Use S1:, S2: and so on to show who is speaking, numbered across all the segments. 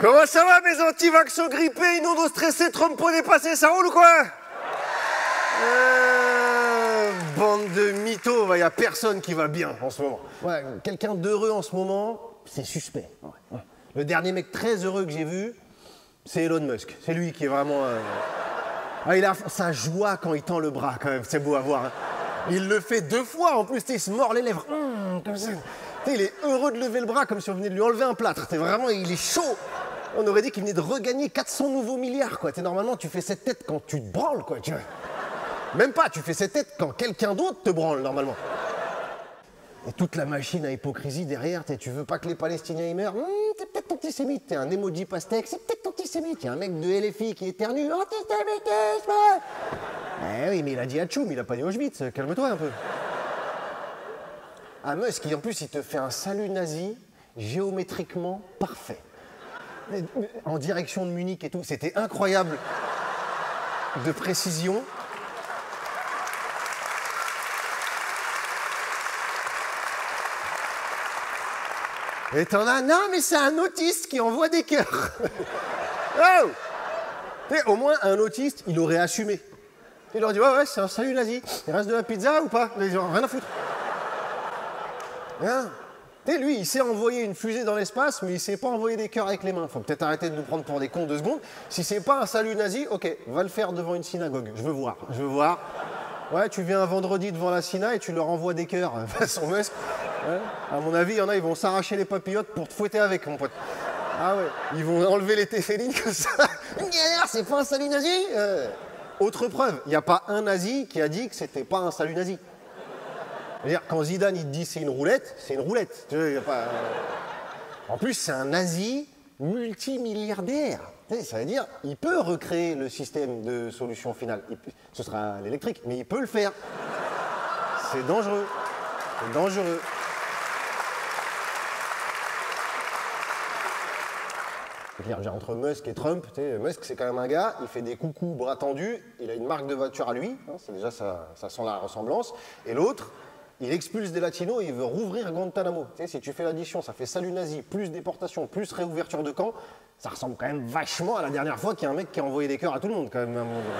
S1: Comment ça va, mes anti-vaxxos grippés, inondos stressés, Trumpo dépassés, ça roule ou quoi? Bande de mythos, y a personne qui va bien en ce moment. Ouais, quelqu'un d'heureux en ce moment, c'est suspect. Ouais. Le dernier mec très heureux que j'ai vu, c'est Elon Musk. C'est lui qui est vraiment... il a sa joie quand il tend le bras, quand même, c'est beau à voir. Hein. Il le fait 2 fois, en plus, il se mord les lèvres. Comme ça. Il est heureux de lever le bras comme si on venait de lui enlever un plâtre. Vraiment, il est chaud. On aurait dit qu'il venait de regagner 400 nouveaux milliards, quoi. Normalement, tu fais cette tête quand tu te branles, quoi. Même pas, tu fais cette tête quand quelqu'un d'autre te branle, normalement. Et toute la machine à hypocrisie derrière, tu veux pas que les Palestiniens y meurent, t'es peut-être antisémite, t'es un emoji pastèque, c'est peut-être antisémite. Il y a un mec de LFI qui éternue, antisémitisme. Eh oui, mais il a dit Hatchoum, il a pas dit Auschwitz, calme-toi un peu. Ah, Musk, en plus, il te fait un salut nazi géométriquement parfait. En direction de Munich et tout, c'était incroyable de précision. Et t'en as, non mais c'est un autiste qui envoie des cœurs. Oh, au moins un autiste, il aurait assumé. Il aurait dit, ouais, c'est un salut nazi. Il reste de la pizza ou pas? Ils ont rien à foutre. Hein? Lui, il sait envoyer une fusée dans l'espace, mais il sait pas envoyer des cœurs avec les mains. Faut peut-être arrêter de nous prendre pour des cons 2 secondes. Si c'est pas un salut nazi, ok, va le faire devant une synagogue. Je veux voir. Ouais, tu viens un vendredi devant la syna et tu leur envoies des cœurs. Façon Musk. Ouais. À mon avis, il y en a, ils vont s'arracher les papillotes pour te fouetter avec, mon pote. Ah ouais, ils vont enlever les téfélines comme ça. C'est pas un salut nazi. Autre preuve, il n'y a pas un nazi qui a dit que c'était pas un salut nazi. C'est-à-dire, quand Zidane il te dit c'est une roulette, c'est une roulette. En plus, c'est un nazi multimilliardaire. Ça veut dire, il peut recréer le système de solution finale. Ce sera l'électrique, mais il peut le faire. C'est dangereux. C'est dangereux. Entre Musk et Trump, Musk c'est quand même un gars, il fait des coucous bras tendus, il a une marque de voiture à lui, hein, c'est déjà ça sent la ressemblance, et l'autre, il expulse des latinos et il veut rouvrir Guantanamo. Si tu fais l'addition, ça fait salut nazi, plus déportation, plus réouverture de camp, ça ressemble quand même vachement à la dernière fois qu'il y a un mec qui a envoyé des cœurs à tout le monde quand même. À un moment donné.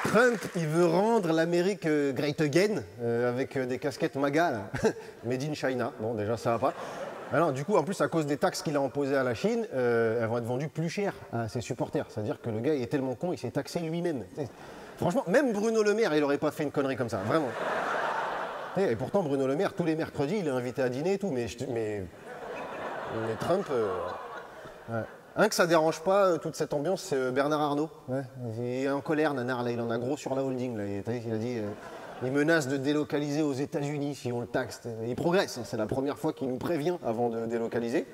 S1: Trump, il veut rendre l'Amérique great again, avec des casquettes MAGA, là. Made in China. Bon, déjà, ça va pas. Alors, du coup, en plus, à cause des taxes qu'il a imposées à la Chine, elles vont être vendues plus cher à ses supporters. C'est-à-dire que le gars, il est tellement con, il s'est taxé lui-même. Franchement, même Bruno Le Maire, il aurait pas fait une connerie comme ça, vraiment. Et pourtant, Bruno Le Maire, tous les mercredis, il est invité à dîner et tout, mais Trump... Ouais. Un que ça dérange pas, toute cette ambiance, c'est Bernard Arnault. Ouais. Il est en colère, nanar, là, il en a gros sur la holding. Là. Il a dit, il menace de délocaliser aux États-Unis si on le taxe. Il progresse, hein. C'est la première fois qu'il nous prévient avant de délocaliser.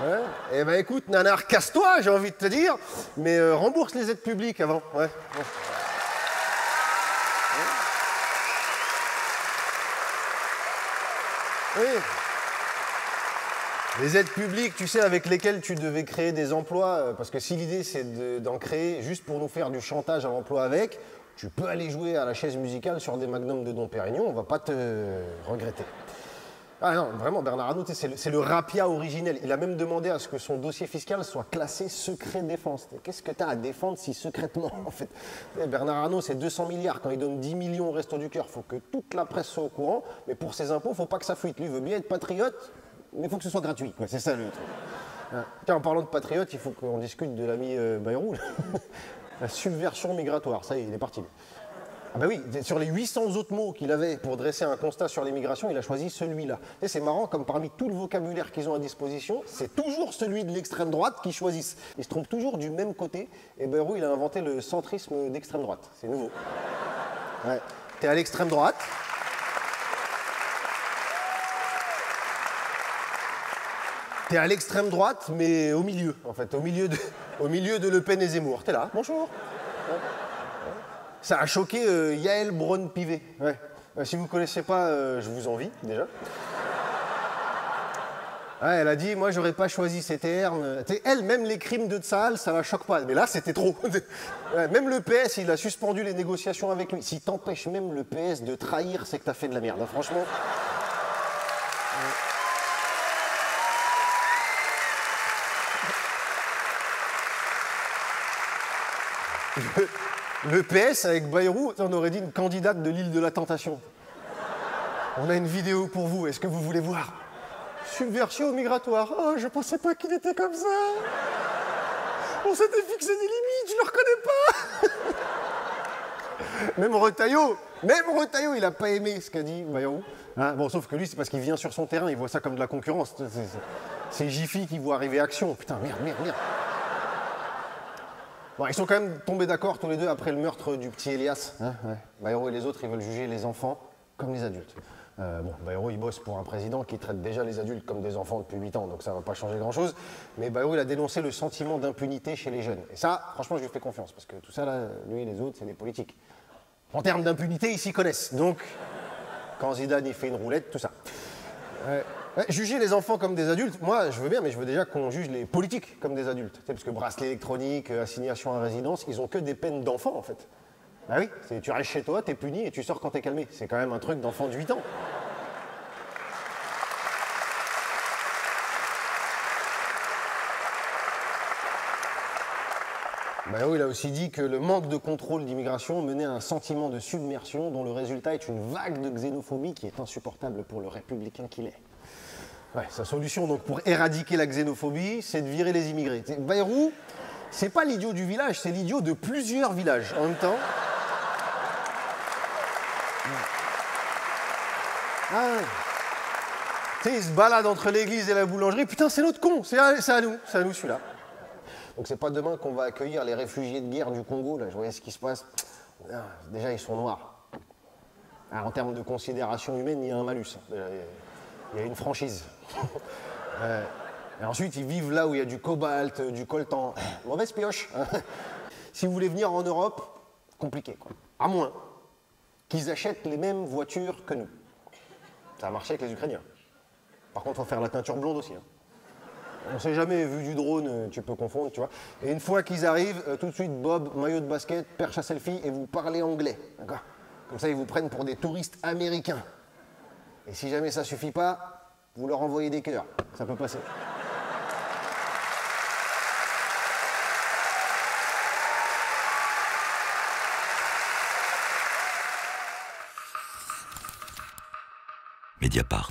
S1: Ouais. Eh ben écoute, nanar, casse-toi, j'ai envie de te dire, mais rembourse les aides publiques avant. Ouais. Ouais. Oui. Les aides publiques, tu sais, avec lesquelles tu devais créer des emplois, parce que si l'idée c'est d'en créer juste pour nous faire du chantage à l'emploi avec, tu peux aller jouer à la chaise musicale sur des magnums de Dom Pérignon, on va pas te regretter. Ah non, vraiment, Bernard Arnault, c'est le rapia originel. Il a même demandé à ce que son dossier fiscal soit classé secret défense. Qu'est-ce que tu as à défendre si secrètement, en fait? Bernard Arnault, c'est 200 milliards. Quand il donne 10 millions au Resto du Cœur, il faut que toute la presse soit au courant. Mais pour ses impôts, il ne faut pas que ça fuite. Lui, il veut bien être patriote, mais il faut que ce soit gratuit. C'est ça le truc. Tiens, en parlant de patriote, il faut qu'on discute de l'ami Bayrou. La subversion migratoire, ça y est, il est parti. Ah bah oui, sur les 800 autres mots qu'il avait pour dresser un constat sur l'immigration, il a choisi celui-là. Et c'est marrant, comme parmi tout le vocabulaire qu'ils ont à disposition, c'est toujours celui de l'extrême droite qu'ils choisissent. Ils se trompent toujours du même côté. Et Bayrou, il a inventé le centrisme d'extrême droite. C'est nouveau. Ouais. T'es à l'extrême droite. T'es à l'extrême droite, mais au milieu, en fait. Au milieu de Le Pen et Zemmour. T'es là, bonjour. Ouais. Ça a choqué Yael Braun-Pivet. Ouais. Si vous ne connaissez pas, je vous envie, déjà. Ouais, elle a dit, moi, j'aurais pas choisi ces termes. Elle, même les crimes de Tsahal, ça la choque pas. Mais là, c'était trop. Ouais, même le PS, il a suspendu les négociations avec lui. Si t'empêches même le PS de trahir, c'est que t'as fait de la merde, hein, franchement. Le PS, avec Bayrou, on aurait dit une candidate de l'île de la Tentation. On a une vidéo pour vous, est-ce que vous voulez voir? Subversion migratoire. Oh, je pensais pas qu'il était comme ça. On s'était fixé des limites, je le reconnais pas. Même Retailleau, il a pas aimé ce qu'a dit Bayrou. Hein, bon, sauf que lui, c'est parce qu'il vient sur son terrain, il voit ça comme de la concurrence. C'est Jiffy qui voit arriver Action. Putain, merde. Bon, ils sont quand même tombés d'accord tous les deux après le meurtre du petit Elias. Hein, ouais. Bayrou et les autres, ils veulent juger les enfants comme les adultes. Bon, Bayrou, il bosse pour un président qui traite déjà les adultes comme des enfants depuis 8 ans, donc ça ne va pas changer grand-chose. Mais Bayrou, il a dénoncé le sentiment d'impunité chez les jeunes. Et ça, franchement, je lui fais confiance, parce que tout ça, là, lui et les autres, c'est des politiques. En termes d'impunité, ils s'y connaissent. Donc, quand Zidane, il fait une roulette, tout ça. Juger les enfants comme des adultes, moi, je veux bien, mais je veux déjà qu'on juge les politiques comme des adultes. Parce que bracelet électronique, assignation à résidence, ils ont que des peines d'enfants, en fait. Bah oui, tu restes chez toi, t'es puni et tu sors quand t'es calmé. C'est quand même un truc d'enfant de 8 ans. Bayrou, il a aussi dit que le manque de contrôle d'immigration menait à un sentiment de submersion dont le résultat est une vague de xénophobie qui est insupportable pour le républicain qu'il est. Ouais, sa solution donc pour éradiquer la xénophobie, c'est de virer les immigrés. Bayrou, c'est pas l'idiot du village, c'est l'idiot de plusieurs villages en même temps. Ah, tu sais, il se balade entre l'église et la boulangerie. Putain, c'est notre con, c'est à nous celui-là. Donc c'est pas demain qu'on va accueillir les réfugiés de guerre du Congo, là, je voyais ce qui se passe. Déjà, ils sont noirs. Alors, en termes de considération humaine, il y a un malus. Il y a une franchise. Et ensuite, ils vivent là où il y a du cobalt, du coltan. Mauvaise pioche. Si vous voulez venir en Europe, compliqué, quoi. À moins qu'ils achètent les mêmes voitures que nous. Ça a marché avec les Ukrainiens. Par contre, il faut faire la teinture blonde aussi. Hein. On ne s'est jamais vu du drone, tu peux confondre, tu vois. Et une fois qu'ils arrivent, tout de suite, Bob, maillot de basket, perche à selfie et vous parlez anglais. D'accord ? Comme ça, ils vous prennent pour des touristes américains. Et si jamais ça suffit pas, vous leur envoyez des cœurs. Ça peut passer.
S2: Mediapart.